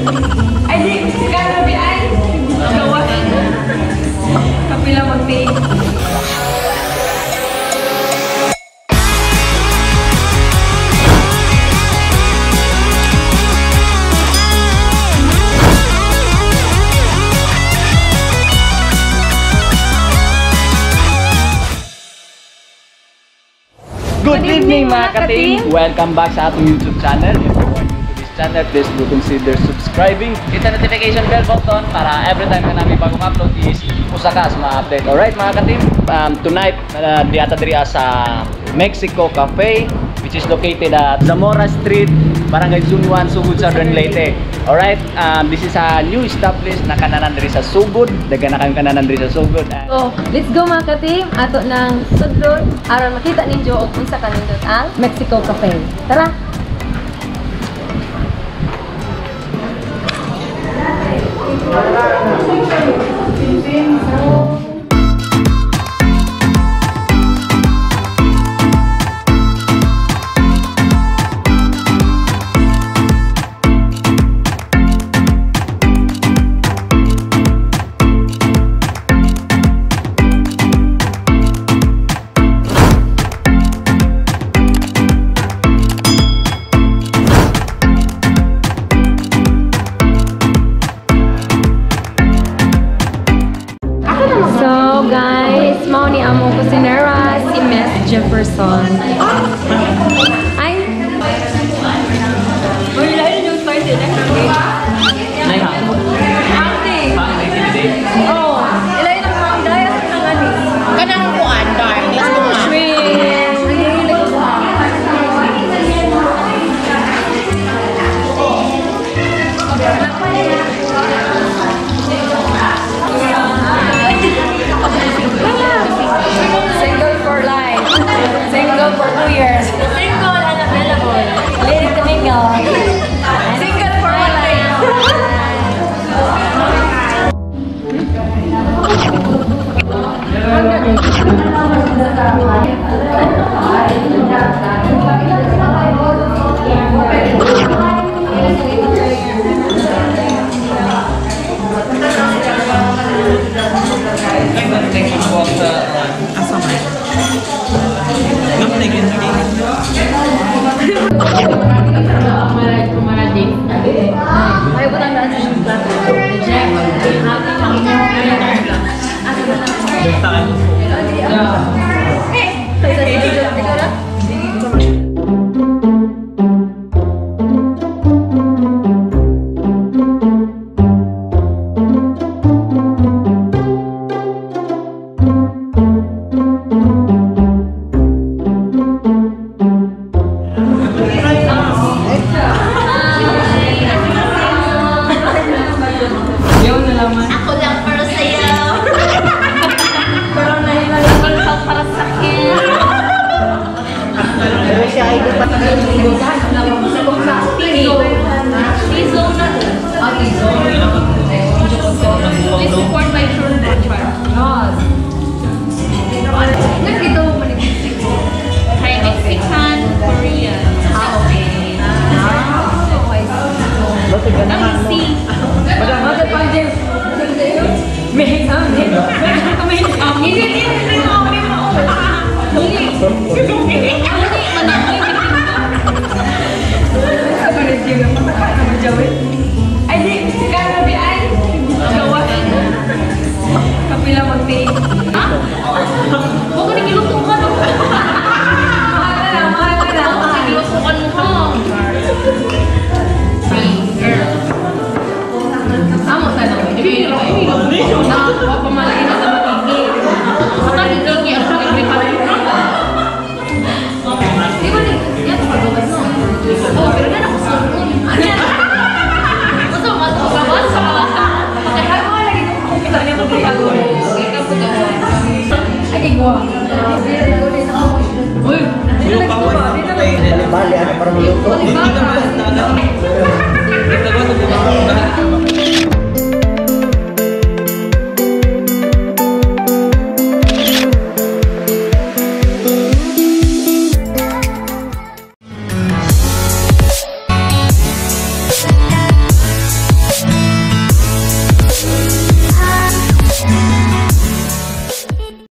Ay, di. Kagabi ay. Gawa. Kapila mag-take. Good evening mga ka-team! Welcome back sa atong YouTube channel. If you are new to this channel, please do consider subscribing. Hit the notification bell button para every time na namin bagong upload is usa ka sa ma-update. Alright mga ka-team, tonight diata diri sa Mexico Cafe, which is located at Zamora Street, Barangay Zone 1, Sugod, Southern Leyte. Alright, this is a new established na kananan diri sa Sugod. Dagan na kayong kananan diri sa Sugod. So, let's go mga ka-team. Ato ng sudlod aron makita ninyo og unsa kanindot ang Mexico Cafe. Tara. Mao ni among kusinera si Miss Jefferson. Ay. Uy, lain yung spicy na kami. Nay ha. Ate. Oh, ilain ang mga daya sa ngani. Kanang kuan dark. Let's go. Single for life. Single for 2 years. Single and available. Ready to mingle. Single for life. Ay, butang daan sa siyang plato. Jack. Ako lang para sa'yo. Pero nahilang lang para sa akin. Pero siya ay di pa Tizo na. Tizo. Please support my children. Yes. Nandito mo Mexico. Thai, Mexican, Korean. Okay. Ay, di. Kagabi ay. Gawa. Kapila mag-take. Ha? Huwag ko nikilutukan. Mahal ka na, mahal ka na. Nikilutukan mo ko. Amo sana. Wapa malaki na sa matigi. Baka nitigi ako libre pa rin. Di ba yan pagbawas no? Oh, pero na ako sulod. Gusto mo magbawas sa mga Kaya mo lagi ko kita niya pag ako. Ay, gwa. Uy, dito na. Bali, ano para maluto?